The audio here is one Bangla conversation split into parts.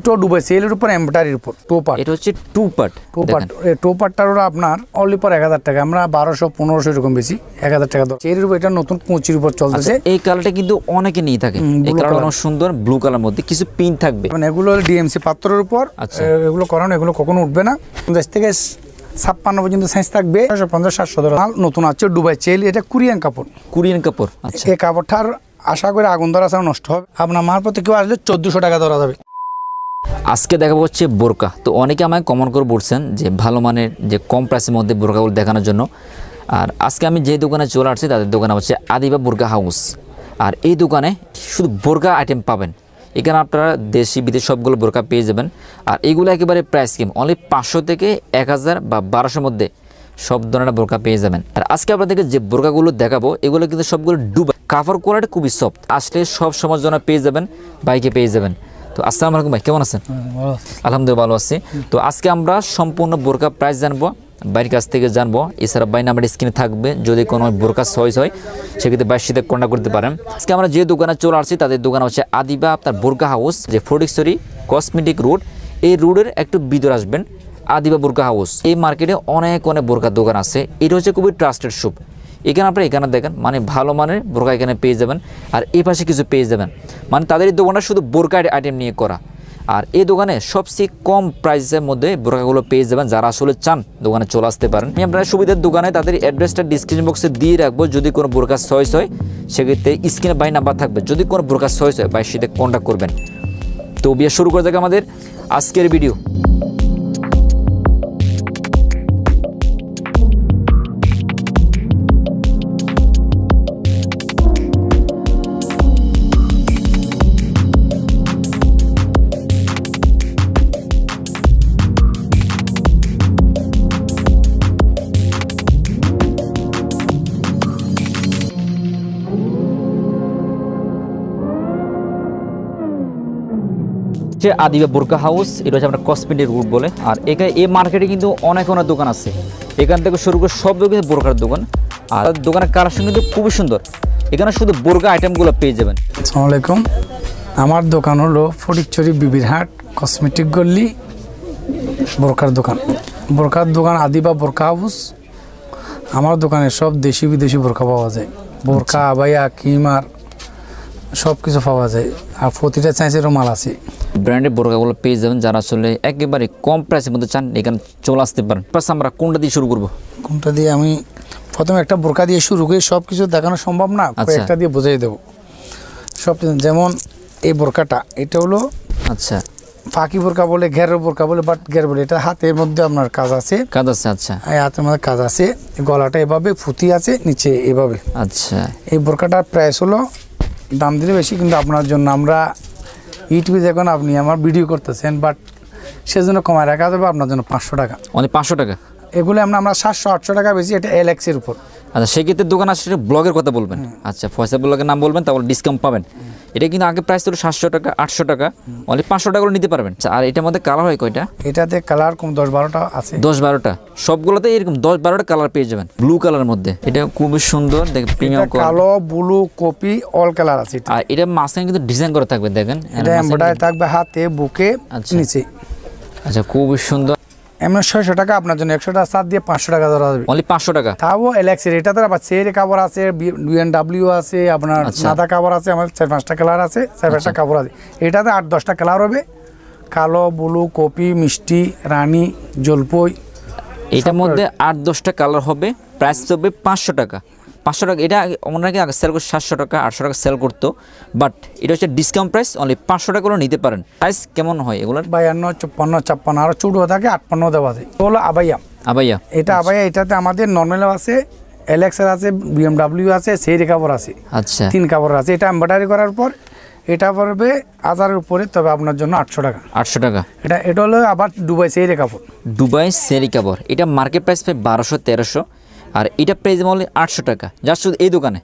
তো দুবাই সেলের উপর এমব্রয়ডারির উপর টোপাট, এটা হচ্ছে টু পার্ট। টু পার্টটার আপনার অনলি পর 1000 টাকা, আমরা 1200-1500 এরকম বেশি 1000 টাকা দাম। এর উপর এটা নতুন 25 উপর চলতেছে। এই কালারটা কিন্তু অনেকে নিয়ে থাকে, এই কালারটা অনেক সুন্দর, ব্লু কালার মধ্যে কিছু পিন থাকবে। মানে এগুলো ডিএমসি পাত্রের উপর এগুলো করানো, এগুলো কখনো উঠবে না। 50 থেকে 56 পর্যন্ত সাইজ থাকবে, 650-700 মাল নতুন আছে দুবাই চেল। এটা কোরিয়ান কাপড়, কোরিয়ান কাপড়। আচ্ছা, এই কাপড়টার আশা করে আগুন ধরা ছাড়া নষ্ট হবে। আপনার মাল প্রতি কেউ আসলে 1400 টাকা ধরা যাবে। আজকে দেখাবো হচ্ছে বোরকা। তো অনেকে আমায় কমেন্ট করে বলছেন যে ভালো মানের যে কম প্রাইসের মধ্যে বোরকাগুলো দেখানোর জন্য। আর আজকে আমি যে দোকানে চলে আসছি তাদের দোকানে হচ্ছে আদিবা বোরকা হাউস। আর এই দোকানে শুধু বোরকা আইটেম পাবেন। এখানে আপনারা দেশি বিদেশি সবগুলো বোরকা পেয়ে যাবেন। আর এগুলো একেবারে প্রাইস স্কিম, অনলি 500 থেকে 1000 বা 1200 মধ্যে সব ধরনের বোরকা পেয়ে যাবেন। আর আজকে আপনাদেরকে যে বোরকাগুলো দেখাবো এগুলো কিন্তু সবগুলো দুবাই, কাপড় কোয়ালিটি খুবই সফট, আসলে সব সময়ের জন্য পেয়ে যাবেন, বাইকে পেয়ে যাবেন। তো আসসালামু আলাইকুম ভাই, কেমন আছেন? আলহামদুলিল্লাহ ভালো আছি। তো আজকে আমরা সম্পূর্ণ বোরকা প্রাইস জানবো, বাইরের কাছ থেকে জানবো। এছাড়া বাই নাম্বার স্ক্রিনে থাকবে, যদি কোনো বোরকা চয়েস হয় সেক্ষেত্রে বাইরের সাথে কন্ট্যাক্ট করতে পারেন। আজকে আমরা যে দোকানে চলে আসছি তাদের দোকান হচ্ছে আদিবা আপনার বোরকা হাউস, যে ফটিকছড়ি কসমেটিক রোড, এই রোডের একটু ভিতরে আসবেন আদিবা বোরকা হাউস। এই মার্কেটে অনেক বোরকার দোকান আছে। এটা হচ্ছে খুবই ট্রাস্টেড শপ। এখানে আপনারা এখানে দেখেন, মানে ভালো মানের বোরকা এখানে পেয়ে যাবেন। আর এই পাশে কিছু পেয়ে যাবেন, মানে তাদের এই দোকানটা শুধু বোরকা আইটেম নিয়ে করা। আর এই দোকানে সবচেয়ে কম প্রাইসের মধ্যে বোরকাগুলো পেয়ে যাবেন। যারা আসলে চান দোকানে চলে আসতে পারেন। আমি আপনার সুবিধার দোকানে তাদের অ্যাড্রেসটা ডিসক্রিপশন বক্সে দিয়ে রাখবো। যদি কোনো বোরকা চয়েস হয় সেক্ষেত্রে স্ক্রিনে বাই নাম্বার থাকবে, যদি কোনো বোরকা চয়েস হয় বাইরের সাথে কন্ট্যাক্ট করবেন। তো বিয়ে শুরু করে যাক আমাদের আজকের ভিডিও। আদিবা বোরকা হাউস, এটা হচ্ছে আমরা কসমেটিক রুট বলে। আর এখানে এই মার্কেটে কিন্তু অনেক দোকান আছে, এখান থেকে শুরু করে সব দোকানে বোরকার দোকান। আর দোকানের কালেকশন কিন্তু খুবই সুন্দর, এখানে শুধু বোরকা আইটেমগুলো পেয়ে যাবেন। আসসালামু আলাইকুম, আমার দোকান হলো ফটিকছড়ি বিবিরহাট কসমেটিক গল্লি বোরকার দোকান। বোরকার দোকান আদিবা বোরকা হাউস। আমার দোকানে সব দেশি বিদেশি বোরকা পাওয়া যায়, বোরকা আবায়া কিমার সব কিছু পাওয়া যায়। আর প্রতিটা সাইজেরও মাল আছে, ব্র্যান্ডের বোরকাগুলো পেয়ে যাবেন। যারা আসলে একেবারে কম প্রাইসের মধ্যে চান এখানে চলে আসতে পারেন। প্লাস আমরা কোনটা দিয়ে শুরু করবো? কোনটা দিয়ে? আমি প্রথমে একটা বোরকা দিয়ে শুরু করি, সব কিছু দেখানো সম্ভব না, একটা দিয়ে বোঝাই দেবো সব। যেমন এই বোরকাটা, এটা হলো আচ্ছা ফাঁকি বোরকা বলে, ঘেরের বোরকা বলে, বাট ঘের বলে। এটা হাতের মধ্যে আপনার কাজ আছে, আচ্ছা এই হাতের মধ্যে কাজ আছে, গলাটা এভাবে ফুটি আছে, নিচে এভাবে। আচ্ছা, এই বোরকাটার প্রাইস হলো, দাম দিলে বেশি কিন্তু আপনার জন্য, আমরা ইউটিউবে যখন আপনি আমার ভিডিও করতেছেন বাট সেজন্য কমায় রাখা যাবে আপনার জন্য 500 টাকা। অনেক 500 টাকা। এগুলো আমরা 700-800 টাকা বেশি, এটা এলএক্সের উপর। আচ্ছা, সেক্ষেত্রে দোকান আসলে ব্লগের কথা বলবেন। আচ্ছা, ফয়সাল ব্লগের নাম বলবেন, তাহলে ডিসকাউন্ট পাবেন। এটা কিন্তু আগে প্রাইস ছিল 700 টাকা 800 টাকা, অনলি 500 টাকা নিতে পারবেন। আর এটার মধ্যে কালার হয় কয়টা? এটাতে কালার কম 10-12টা আছে। 10-12টা, সবগুলোতে এরকম 10-12টা কালার পেয়ে যাবেন। ব্লু কালারের মধ্যে এটা খুবই সুন্দর, দেখেন প্রিমিয়াম কালো, ব্লু, কপি অল কালার আছে। আর এটা মাঝখানে কিন্তু ডিজাইন করা থাকবে, দেখেন এটা এমব্রয়ডারি থাকবে হাতে, বুকে, নিচে। আচ্ছা, খুবই সুন্দর। এমন 600 টাকা আপনার জন্য, 100 টাকা সাত দিয়ে 500 টাকা ধরা যাবে। অনলি 500 টাকা। তাও এলএক্সের। এটাতে আবার চেয়ারে কাপড় আছে, বিএনডব্লিউ আছে, আপনার সাদা কাপড় আছে, আমার 4-5টা কালার আছে, 4-5টা কাপড় আছে। এটাতে 8-10টা কালার হবে, কালো, ব্লু, কপি, মিষ্টি, রানী, জলপই। এটার মধ্যে 8-10টা কালার হবে, প্রাইস হবে 500 টাকা। 500 টাকা। এটা ওনারা আগে সেল করে 700 টাকা 800 টাকা সেল করতো, বাট এটা হচ্ছে ডিসকাউন্ট প্রাইস, অনলি 500 টাকা করে নিতে পারেন। প্রাইস কেমন হয় এগুলোর? 52, 54, 56, আরও চুড়ো থাকে, 58 দেওয়া যায়। হলো আবাইয়া। এটা আবাইয়া, এটাতে আমাদের নর্মালও আছে, এলএক্সের আছে, বিএমডব্লিউ আছে, সেই কাপড় আছে। আচ্ছা, 3 কাপড় আছে। এটা এমব্রয়ডারি করার পর এটা পড়বে 1000-এর উপরে, তবে আপনার জন্য 800 টাকা। 800 টাকা। এটা হলো আবার দুবাই সেই কাপড়, দুবাই সেরি কাপড়। এটা মার্কেট প্রাইস পায় 1200-1300, আর এটা প্রাইস হলো 800 টাকা। জাস্ট শুধু এই দোকানে,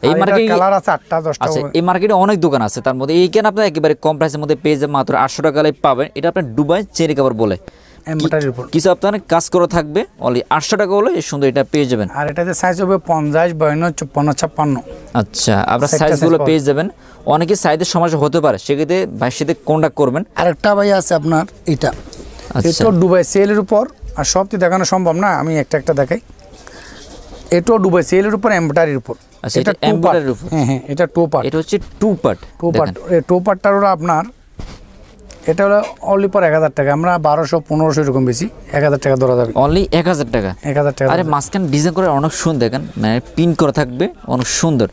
এই মার্কেটে কালার আছে 8টা-10টা। আচ্ছা, এই মার্কেটে অনেক দোকান আছে, তার মধ্যে এইখানে আপনার একেবারে কম প্রাইসের মধ্যে পেয়ে যাবেন, মাত্র 800 টাকা পাবেন। এটা আপনার দুবাই চেরি কাপড় বলে। এমব্রয়ডারির উপর কিছু আপনার কাজ করা থাকবে অনলি 800 টাকা হলে এই সুন্দর এটা পেয়ে যাবেন। আর এটাতে সাইজ হবে 50, 52, 54, 56। আচ্ছা, আপনার সাইজগুলো পেয়ে যাবেন। অনেকে সাইজের সমস্যা হতে পারে, সেক্ষেত্রে ভাইয়ের সাথে কন্ট্যাক্ট করবেন। আরেকটা ভাই আছে আপনার এটা, আচ্ছা। এটা দুবাই সেলের উপর, আর সবটি দেখানো সম্ভব না, আমি একটা দেখাই। এটাও দুবাই সেলের উপর, এমব্রয়ডারির উপর। আচ্ছা, এটা এমব্রয়ডারির উপর। হ্যাঁ, এটা 2 পার্ট। এটা হচ্ছে 2 পার্ট। 2 পার্টটার হলো আপনার, এটা হলো অনলি পর 1000 টাকা। আমরা 1200, 1500 এরকম বেশি, 1000 টাকা ধরা যাবে। অনলি 1000 টাকা। 1000 টাকা। আরে মাঝখানে ডিজাইন করে অনেক সুন্দর, দেখেন মানে পিন করা থাকবে, অনেক সুন্দর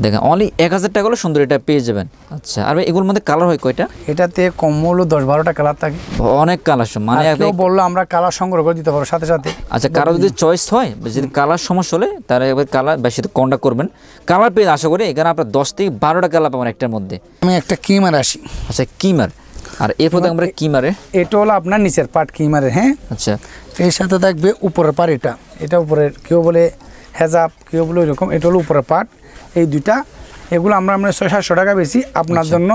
দেখেন। অনলি 1000 টাকা হলে সুন্দর এটা পেয়ে যাবেন। আচ্ছা, আর এগুলোর মধ্যে কালার হয় কয়টা? এটাতে কম হলো 10-12টা কালার থাকে। অনেক কালার, মানে কেউ বললো আমরা কালার সংগ্রহ করে দিতে পারবো সাথে সাথে। আচ্ছা, কারো যদি চয়েস হয়, যদি কালার সমস্যা হলে তারা একবার কালার বেশি কন্ট্যাক্ট করবেন। কালার পেয়ে আশা করি এখানে আপনার 10 থেকে 12টা কালার পাবেন একটার মধ্যে। আমি একটা কিমার আসি। আচ্ছা, কিমার। আর এরপর আমরা কিমারে, এটা হলো আপনার নিচের পার্ট কিমারের। হ্যাঁ, আচ্ছা। এর সাথে থাকবে উপরের পার্ট। এটা উপরের, কেউ বলে হেজাব, কেউ বলে এরকম। এটা হলো উপরের পার্ট। এই দুইটা, এগুলো আমরা 600-700 টাকা বেশি, আপনার জন্য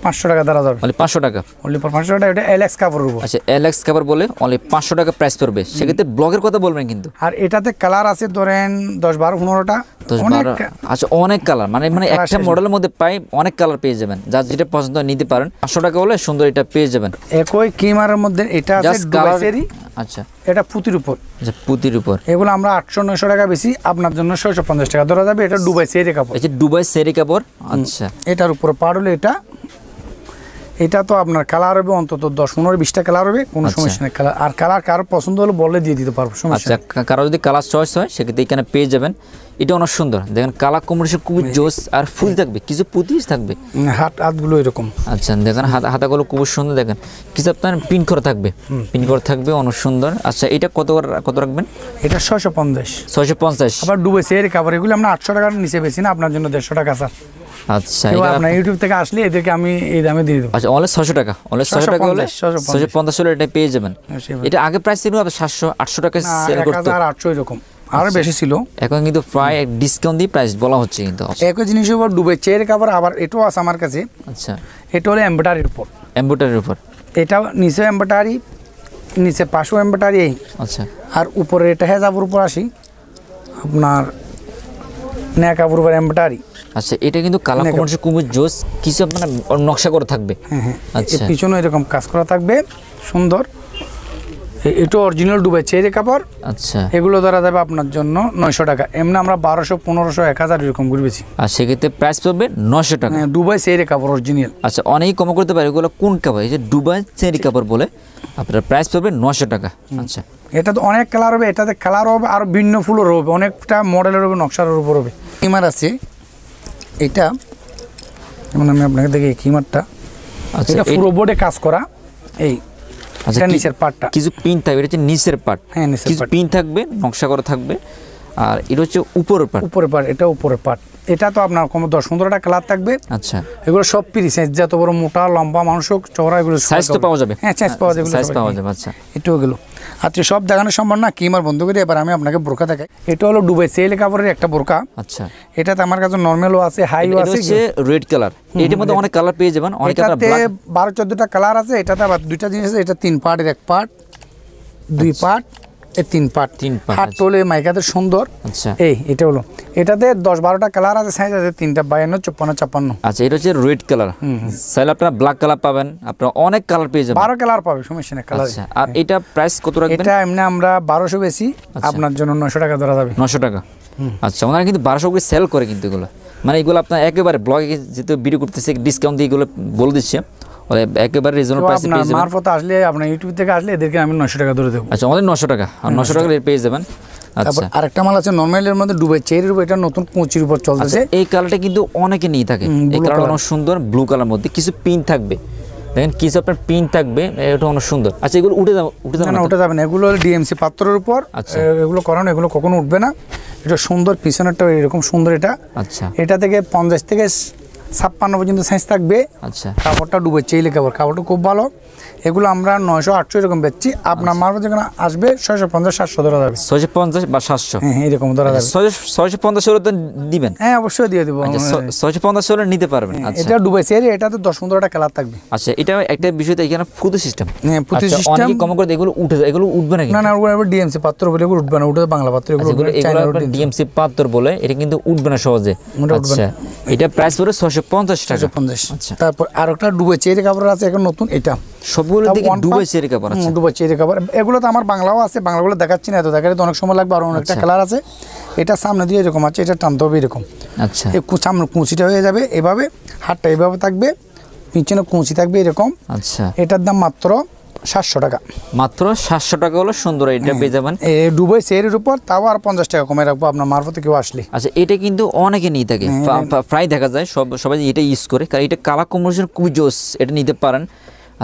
500 টাকা ধরা যাবে। অনলি 500 টাকা। অনলি 500 টাকা। এটা এলএক্স কাপড়ের উপর। আচ্ছা, এলএক্স কাপড় বলে অনলি 500 টাকা প্রাইস পড়বে। সেক্ষেত্রে ব্লগের কথা বলবেন কিন্তু। আর এটাতে কালার আছে ধরেন 10-12-15টা। 10-12। আচ্ছা, অনেক কালার, মানে একটা মডেলের মধ্যে পাই অনেক কালার পেয়ে যাবেন। যার যেটা পছন্দ হয় নিতে পারেন। 500 টাকা হলে সুন্দর এটা পেয়ে যাবেন। একই কিমারের মধ্যে এটা আছে দুবাইসেরি। আচ্ছা, এটা পুতির উপর। আচ্ছা, পুতির উপর। এগুলো আমরা 800-900 টাকা বেশি, আপনার জন্য 650 টাকা ধরা যাবে। এটা দুবাই সেরি কাপড়। এই যে দুবাই সেরি কাপড়। আচ্ছা, এটার উপরে পাড় হলো এটা। এটা তো আপনার কালার হবে অন্তত 10-15-20টা কালার হবে, কোনো সমস্যা নেই। কালার আর কালার কারো পছন্দ হলে বলে দিয়ে দিতে পারবো, সমস্যা নেই। আচ্ছা, কারো যদি কালার চয়েস হয় সেক্ষেত্রে এখানে পেয়ে যাবেন। এটা অনেক সুন্দর, দেখেন কালার কম্বিনেশন খুবই জোস। আর ফুল থাকবে, কিছু পুঁতিস থাকবে, হাতগুলো এরকম। আচ্ছা, দেখেন হাতাগুলো খুব সুন্দর। দেখেন কিছু আপনার পিন করা থাকবে, পিন করা থাকবে, অনেক সুন্দর। আচ্ছা, এটা কত রাখবেন? এটা 650। 650। আবার ডুবে সেরি কাপড়, এগুলো আমরা 800 টাকার নিচে বেশি না, আপনার জন্য 150 টাকা স্যার। আচ্ছা, আপনার ইউটিউব থেকে আসলে এদেরকে আমি এই দামে দিয়ে দেবো। আচ্ছা, অনলি 600 টাকা। অনলি 600 টাকা হলে 650 হলে এটা পেয়ে যাবেন। এটা আগে প্রাইস ছিল 700-800 টাকা সেল করতে, 1800 এরকম, আরো বেশি ছিল। এখন কিন্তু প্রায় ডিসকাউন্ট দিয়ে প্রাইস বলা হচ্ছে কিন্তু। একই জিনিস উপর ডুবে চেয়ার কাপড়, আবার এটাও আছে আমার কাছে। আচ্ছা, এটা হলো এমব্রয়ডারির উপর। এমব্রয়ডারির উপর। এটা নিচে এমব্রয়ডারি, নিচে পাশেও এমব্রয়ডারি। আচ্ছা, আর উপরে এটা হেজাবের উপর আসি, আপনার নেয়া কাপড় উপর এমব্রয়ডারি। আচ্ছা, এটা কিন্তু কালার কম্বিনেশন খুবই জোস, কিছু আপনার নকশা করা থাকবে। হ্যাঁ, আচ্ছা, পিছনে এরকম কাজ করা থাকবে সুন্দর। এটা অরিজিনাল ডুবাই চেরি কাপড়। আচ্ছা, এগুলো ধরা যাবে আপনার জন্য 900 টাকা। এমনি আমরা 1200, 1500, 1000 এরকম ঘুরবেছি। আর সেক্ষেত্রে প্রাইস পড়বে 900 টাকা। ডুবাই চেরি কাপড় অরিজিনাল। আচ্ছা, অনেকেই কম করতে পারে। এগুলো কোন কাপড়? এই যে ডুবাই চেরি কাপড় বলে, আপনার প্রাইস পড়বে 900 টাকা। আচ্ছা, এটা তো অনেক কালার হবে, এটাতে কালার হবে আর ভিন্ন ফুলের হবে, অনেকটা মডেলের হবে, নকশার উপর হবে। কিমার আছে এটা, যেমন আমি আপনাকে দেখি কিমারটা। আচ্ছা, এটা পুরো বোর্ডে কাজ করা। এই আচ্ছা, এটা নিচের পার্টটা, কিছু পিন থাকবে, এটা হচ্ছে নিচের পার্ট। হ্যাঁ, নিচের কিছু পার্ট। পিন থাকবে, নকশা করা থাকবে। আর এটা হচ্ছে উপরের পার্ট। উপরের পার্ট, এটা উপরের পার্ট। এটা তো আপনার কম 10-15টা কালার থাকবে। আচ্ছা, এগুলো সব পিস, যত বড় মোটা লম্বা মানুষ হোক, চওড়া, এগুলো সাইজ তো পাওয়া যাবে। হ্যাঁ, সাইজ পাওয়া যাবে, সাইজ পাওয়া যাবে। আচ্ছা, এটাও গেলো। আচ্ছা, সব দেখানো সম্ভব না, কিমার বন্ধ করে এবার আমি আপনাকে বোরকা দেখাই। এটা হলো ডুবাই সেল কাপড়ের একটা বোরকা। আচ্ছা, এটাতে আমার কাছে নরমালও আছে, হাইও আছে। হচ্ছে রেড কালার। এটার মধ্যে অনেক কালার পেয়ে যাবেন। অনেক আপনারা এটাতে 12-14টা কালার আছে। এটাতে আবার দুইটা জিনিস আছে, এটা 3 পার্টের, 1 পার্ট, 2 পার্ট, 3 পার্ট। হাত তোলে মাইকাতে সুন্দর। আচ্ছা, এটা হলো, এটাতে 10-12টা কালার আছে, সাইজ আছে 3টা, 52, 54, 56। আচ্ছা, এটা হচ্ছে রেড কালার। চাইলে আপনারা ব্ল্যাক কালার পাবেন, আপনারা অনেক কালার পেয়ে যাবেন। 12 কালার পাবে, সমস্যা নেই কালার। আচ্ছা, আর এটা প্রাইস কত রাখবেন? এটা এমনি আমরা 1200 বেশি, আপনার জন্য 900 টাকা ধরা যাবে। 900 টাকা। আচ্ছা, ওনারা কিন্তু 1200 করে সেল করে কিন্তু এগুলো, মানে এগুলো আপনার একেবারে ব্লগে যেহেতু ভিডিও করতেছে ডিসকাউন্ট দিয়ে এগুলো বলে দিচ্ছে, একেবারে রিজনেবল প্রাইসে পেয়ে যাবেন। মারফত আসলে আপনার ইউটিউব থেকে আসলে এদেরকে আমি 900 টাকা ধরে দেবো। আচ্ছা, আমাদের 900 টাকা। আর 900 টাকা পেয়ে যাবেন। আচ্ছা, আরেকটা মাল আছে নরমালের মধ্যে ডুবাই চেরির উপর, এটা নতুন 25 উপর চলতেছে। এই কালারটা কিন্তু অনেকে নিয়ে থাকে। এই কালারটা অনেক সুন্দর, ব্লু কালার মধ্যে কিছু পিন থাকবে, দেখেন কিছু আপনার পিন থাকবে, এটা অনেক সুন্দর। আচ্ছা, এগুলো উঠে যাবে না, উঠে যাবে না। এগুলো ডিএমসি পাত্রের উপর। আচ্ছা, এগুলো করানো, এগুলো কখনো উঠবে না। এটা সুন্দর, পিছনেরটা এরকম সুন্দর। এটা আচ্ছা, এটা থেকে 50 থেকে 56 পর্যন্ত সাইজ থাকবে। আচ্ছা কাপড়টা ডুবে চেইলে কাপড়টা খুব ভালো। এগুলো আমরা 900-800 এরকম বেচছি। আপনার মার্কেট যেখানে আসবে 650-700 ধরা যাবে। 650 বা 700, হ্যাঁ এরকম ধরা যাবে। 650 হলে তো দিবেন? হ্যাঁ অবশ্যই দিয়ে দেবো। 650 হলে নিতে পারবেন। আচ্ছা এটা ডুবে চেইলে, এটা তো 10-15টা কালার থাকবে। আচ্ছা এটা একটা বিষয়, এখানে ফুটো সিস্টেম। হ্যাঁ ফুটো সিস্টেম। অনেকে কম করে এগুলো উঠে যায়, এগুলো উঠবে নাকি? না না, ওগুলো ডিএমসি পাত্র বলে এগুলো উঠবে না, ওটা বাংলা পাত্র। এগুলো ডিএমসি পাত্র বলে, এটা কিন্তু উঠবে না সহজে। আচ্ছা এটা প্রাইস পড়ে 650 টাকা। 650। আচ্ছা তারপর আরেকটা ডুবে চেইলে কাপড় আছে এখন নতুন, এটা সবগুলো দিকে ডুবে চেরি কাপড় আছে। ডুবে চেইলে কাপড় এগুলো তো আমার বাংলাও আছে, বাংলাগুলো দেখাচ্ছি না, এত দেখালে তো অনেক সময় লাগবে। আর অনেকটা কালার আছে। এটা সামনে দিয়ে এরকম আছে, এটা টানতে হবে এরকম। আচ্ছা এই সামনে কুঁচিটা হয়ে যাবে এভাবে, হাতটা এভাবে থাকবে, পিছনে কুঁচি থাকবে এরকম। আচ্ছা এটার দাম মাত্র 700 টাকা। মাত্র 700 টাকা হলো সুন্দর, এটা পেয়ে যাবেন। এই ডুবে চেরির উপর তাও আর 50 টাকা কমে রাখবো আপনার মারফতে কেউ আসলে। আচ্ছা এটা কিন্তু অনেকে নিয়ে থাকে, প্রায় দেখা যায় সবাই এটা ইউজ করে, কারণ এটা কালার কম্বিনেশন খুবই জোস, এটা নিতে পারেন।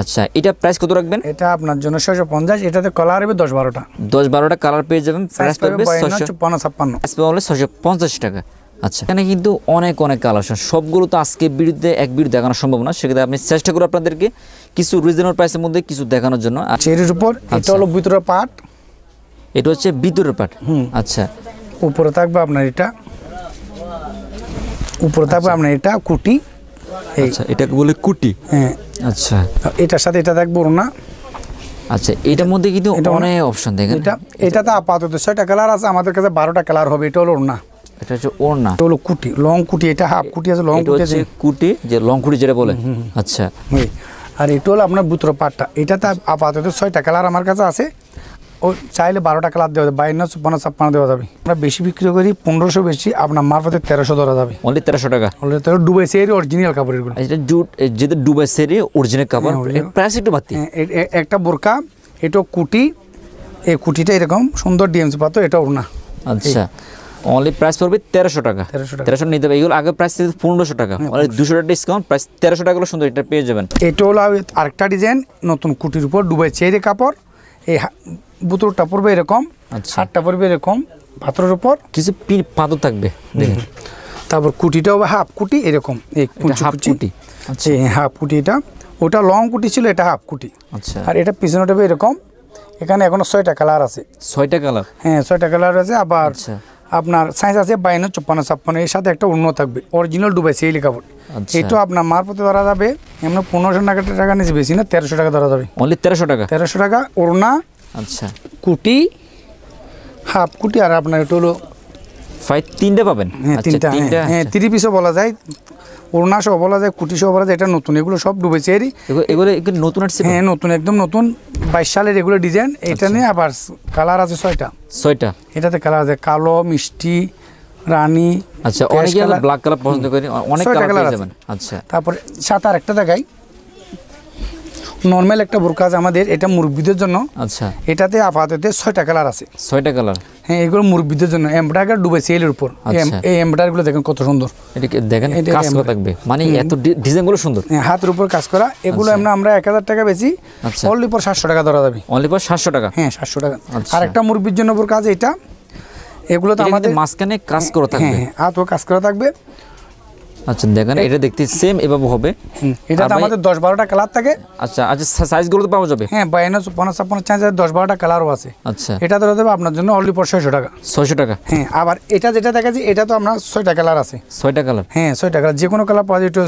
আচ্ছা এটা প্রাইস কত রাখবেন? এটা আপনার জন্য 650। এটাতে কালার হবে 10-12টা। 10-12টা কালার পেয়ে যাবেন। প্রাইস পড়বে 656। প্রাইস পড়বে 650 টাকা। আচ্ছা এখানে কিন্তু অনেক কালেকশন, সবগুলো তো আজকে বিরুদ্ধে এক বিরুদ্ধে দেখানো সম্ভব না, সেক্ষেত্রে আপনি চেষ্টা করুন আপনাদেরকে কিছু রিজনেবল প্রাইসের মধ্যে কিছু দেখানোর জন্য। চেরির উপর এটা হলো ভিতরের পাট, এটা হচ্ছে ভিতরের পাট। আচ্ছা উপরে থাকবে আপনার এটা, উপরে থাকবে আপনার এটা কুটি। আচ্ছা এটাকে বলে কুটি। হ্যাঁ আচ্ছা এটার সাথে এটা থাকবে ওড়না। আচ্ছা এটার মধ্যে কিন্তু অনেক অপশন দেখেন। এটাতে আপাতত 6টা কালার আছে, আমাদের কাছে 12টা কালার হবে। এটা হলো ওড়না, এটা হচ্ছে ওড়না, এটা হলো কুটি, লং কুটি। এটা হাফ কুটি আছে, লং কুটি আছে। কুটি যে লং কুটি যেটা বলে। আচ্ছা আর এটা হলো আপনার ভিতরের পাটটা। এটাতে আপাতত 6টা কালার আমার কাছে আছে। ও চাইলে 12টা কালার দেওয়া যাবে, 52, 56, 56 দেওয়া যাবে। আমরা বেশি বিক্রি করি 1500 বেশি, আপনার মারফতে 1300 ধরা যাবে। অনলি 1300 টাকা। ডুবে সেরি অরিজিনাল কাপড় এগুলো। এটা যেটা ডুবে সেরি অরিজিনাল কাপড়, প্রাইস একটু বাড়তি। একটা বোরকা, এটা কুটি, এই কুটিটা এরকম সুন্দর ডিএমসি পাত্র, এটা ওড়না। আচ্ছা অনলি প্রাইস পড়বে 1300 টাকা। 1300 নিতে হবে। এগুলো আগে প্রাইস ছিল 1500 টাকা, অনলি 200 টাকা ডিসকাউন্ট, প্রাইস 1300 টাকা হলো সুন্দর, এটা পেয়ে যাবেন। এটা হলো আরেকটা ডিজাইন, নতুন কুটির উপর ডুবে চেরি কাপড়। এই বুতুরটা পড়বে এরকম, হাতটা পড়বে এরকম পাথরের উপর, কিছু পাথর থাকবে দেখেন। তারপর কুটিটা হবে হাফ কুটি এরকম, এই হাফ কুটি। আচ্ছা এই হাফ কুটি, এটা ওটা লং কুটি ছিল, এটা হাফ কুটি। আচ্ছা আর এটা পিছনেটা হবে এরকম। এখানে এখনো 6টা কালার আছে। 6টা কালার? হ্যাঁ 6টা কালার আছে। আবার আপনার সাইজ আছে 52, 54, 56। এর সাথে একটা অন্য থাকবে অরিজিনাল ডুবাই সেই কাপড়। এটা আপনার মারফতে ধরা যাবে এমন 1500 টাকা নিচে, বেশি না, 1300 টাকা ধরা যাবে। অনলি 1300 টাকা। 1300 টাকা ওড়না। আচ্ছা কুটি, হাফ কুটি, আর আপনার এটা হলো 3টা পাবেন। হ্যাঁ 3টা। হ্যাঁ 3 পিসও বলা যায়, ওড়না সহ বলা যায়, কুটি সহ বলা যায়। এটা নতুন, এগুলো সব ডুবেছে এরই। এগুলো নতুন আসছে? হ্যাঁ নতুন, একদম নতুন, 22 সালের এগুলো ডিজাইন। এটা নিয়ে আবার কালার আছে 6টা। 6টা? এটাতে কালার আছে কালো, মিষ্টি, রানী। আচ্ছা অনেকে ব্ল্যাক কালার পছন্দ করে, অনেক কালার পেয়ে যাবেন। আচ্ছা তারপর সাথে আরেকটা দেখাই, নরমাল একটা বোরকা আছে আমাদের, এটা মুরব্বিদের জন্য। আচ্ছা এটাতে আপাতত 6টা কালার আছে। 6টা কালার? হ্যাঁ এগুলো মুরব্বিদের জন্য। এমব্রয়ডারি ডুবে সেলের উপর, এই এমব্রয়ডারিগুলো দেখেন কত সুন্দর। এটাকে দেখেন কাজ করা থাকবে, মানে এত ডিজাইনগুলো সুন্দর। হ্যাঁ হাতের উপর কাজ করা। এগুলো আমরা 1000 টাকা বেশি, অনলি পর 700 টাকা ধরা যাবে। অনলি পর 700 টাকা? হ্যাঁ 700 টাকা। আর একটা মুরব্বির জন্য বোরকা আছে, এটা এগুলো তো আমাদের মাঝখানে কাজ করা থাকবে। হ্যাঁ হাতও কাজ করা থাকবে। আচ্ছা দেখেন এটা দেখতে সেম এভাবে হবে। এটাতে আমাদের 10-12টা কালার থাকে। আচ্ছা আচ্ছা সাইজগুলো তো পাওয়া যাবে? হ্যাঁ 52, 56, 56 10-12টা কালারও আছে। আচ্ছা এটা ধরে দেবে আপনার জন্য অনলি পর 600 টাকা। 600 টাকা? হ্যাঁ। আবার এটা যেটা দেখাচ্ছি, এটা তো আপনার 6টা কালার আছে। 6টা কালার? হ্যাঁ 6টা কালার, যে কোনো কালার পাওয়া যায়। এটা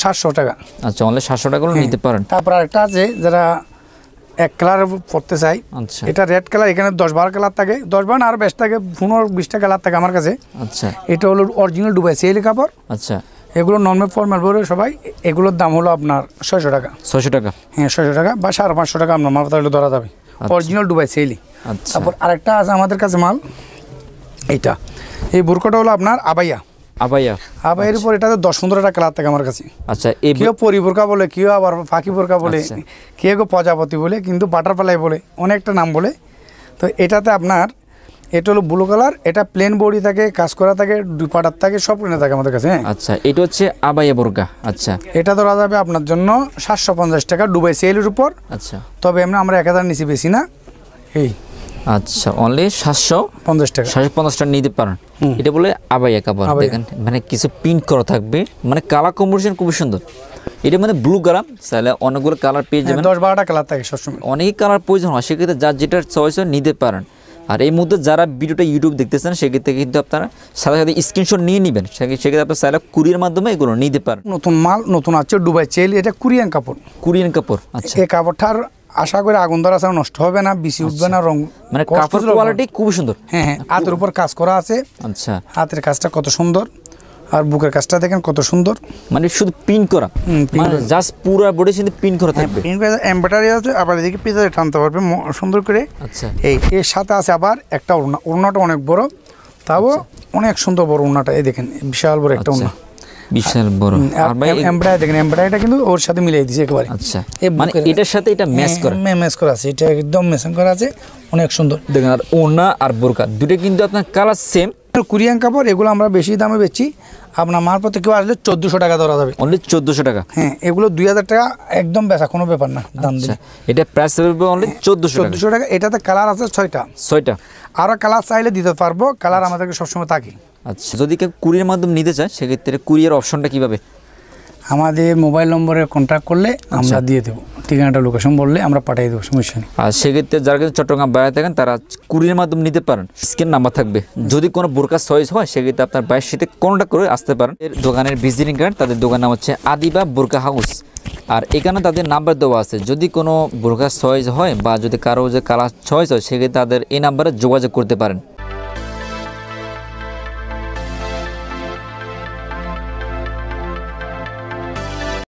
700 টাকা। আচ্ছা অনলি 700 টাকা নিতে পারেন। তারপর আরেকটা আছে যারা এক কালার পড়তে চাই। আচ্ছা এটা রেড কালার, এখানে 10-12 কালার থাকে, 10-12 আর বেশ থাকে, 15-20টা কালার থাকে আমার কাছে। আচ্ছা এটা হলো অরিজিনাল ডুবাই সেল কাপড়। আচ্ছা এগুলো নর্মাল ফর্মাল বলে সবাই, এগুলোর দাম হলো আপনার 600 টাকা। 600 টাকা? হ্যাঁ 600 টাকা বা 550 টাকা আপনার মাল হলে ধরা যাবে, অরিজিনাল ডুবাই সেলি। আচ্ছা তারপর আরেকটা আছে আমাদের কাছে মাল, এইটা, এই বোরকাটা হলো আপনার আবাইয়া। আবাইয়ের উপর এটাতে 10-15টা কালার থাকে আমার কাছে। আচ্ছা কেউ পরি বোরকা বলে, কেউ আবার ফাঁকি বোরকা বলে, কেউ প্রজাপতি বলে, কিন্তু বাটারফ্লাই বলে, অনেকটা নাম বলে। তো এটাতে আপনার এটা হলো ব্লু কালার, এটা প্লেন বডি থাকে, কাজ করা থাকে, দুপাটার থাকে, সব প্লেনে থাকে আমাদের কাছে। আচ্ছা এটা হচ্ছে আবাইয়া বোরকা। আচ্ছা এটা ধরা যাবে আপনার জন্য 750 টাকা ডুবাই সেলের উপর। আচ্ছা তবে আমরা 1000 নিচে বেশি না। এই আচ্ছা অনলি 50 টাকা। 750 টাকা নিতে পারেন। এটা বলে আবাইয়া কাপড়, দেখেন মানে কিছু প্রিন্ট করা থাকবে, মানে কালার কম্বিনেশন খুব সুন্দর। এটা মানে ব্লু কালার, তাহলে অনেকগুলো কালার পেয়ে যাবেন, 10-12টা কালার থাকে সবসময়, অনেক কালার প্রয়োজন হয়, সেক্ষেত্রে যার যেটার চয়েস হয় নিতে পারেন। আর এই মুহূর্তে যারা ভিডিওটা ইউটিউব দেখতেছেন সেক্ষেত্রে কিন্তু আপনারা সাথে সাথে স্ক্রিনশট নিয়ে নেবেন, সেক্ষেত্রে আপনার চাইলে কুরিয়ার মাধ্যমে এগুলো নিতে পারেন। নতুন মাল নতুন আছে দুবাই চেল, এটা কোরিয়ান কাপড়। কোরিয়ান কাপড়, আচ্ছা। এই কাপড়টার আশা করে আগুন ধরা ছাড়া নষ্ট হবে না, বেশি উঠবে না, রং মানে কাপড় কোয়ালিটি খুব সুন্দর। হ্যাঁ হ্যাঁ, হাতের উপর কাজ করা আছে। আচ্ছা, হাতের কাজটা কত সুন্দর, আর বুকের কাজটা দেখেন কত সুন্দর, মানে শুধু পিন করা, মানে জাস্ট পুরো বডি কিন্তু পিন করা থাকবে। এমব্রয়ডারি আছে, আবার এদিকে পিছনে টানতে পারবে সুন্দর করে। আচ্ছা, এর সাথে আছে আবার একটা ওড়না, ওড়নাটা অনেক বড়, তাও অনেক সুন্দর বড় ওড়নাটা, এই দেখেন বিশাল বড় একটা ওড়না, বিশাল বড়। আর ভাই এমব্রয়ডারি দেখেন, এমব্রয়ডারিটা কিন্তু ওর সাথে মিলিয়ে দিয়েছে একেবারে। আচ্ছা, মানে এটার সাথে এটা ম্যাচ করা, ম্যাচ করা আছে, এটা একদম ম্যাচিং করা আছে, অনেক সুন্দর দেখেন। আর ওড়না আর বোরকা দুটো কিন্তু আপনার কালার সেম। কোরিয়ান কাপড় এগুলো আমরা বেশি দামে বেচি, আপনার মারপথে কেউ আসলে 1400 টাকা ধরা যাবে, অনলি 1400 টাকা। হ্যাঁ, এগুলো 2000 টাকা একদম বেচা কোনো ব্যাপার না, দাম দিলে। এটা প্রাইস হবে অনলি 1400 টাকা। এটাতে কালার আছে 6টা। আরও কালার চাইলে দিতে পারবো, কালার আমাদেরকে সবসময় থাকে। আচ্ছা, যদি কেউ কুরিয়ার মাধ্যমে নিতে চায় সেক্ষেত্রে কুরিয়ার অপশনটা কিভাবে? আমাদের মোবাইল নম্বরে কন্ট্যাক্ট করলে আমরা দিয়ে দেবো, ঠিকানাটা লোকেশন বললে আমরা পাঠিয়ে দেবো, সমস্যা নেই। আর সেক্ষেত্রে যারা কিন্তু চট্টগ্রাম বাইরে থাকেন তারা কুরিয়ার মাধ্যমে নিতে পারেন, স্ক্রিন নাম্বার থাকবে। যদি কোনো বোরকা চয়েস হয় সেক্ষেত্রে আপনার বাইরের সাথে কন্ট্যাক্ট করে আসতে পারেন। এর দোকানের ভিজিটিং কার্ড, তাদের দোকান নাম হচ্ছে আদিবা বোরকা হাউস, আর এখানে তাদের নাম্বার দেওয়া আছে। যদি কোনো বোরকা চয়েস হয় বা যদি কারো যে কালার চয়েস হয় সেক্ষেত্রে তাদের এই নাম্বারে যোগাযোগ করতে পারেন।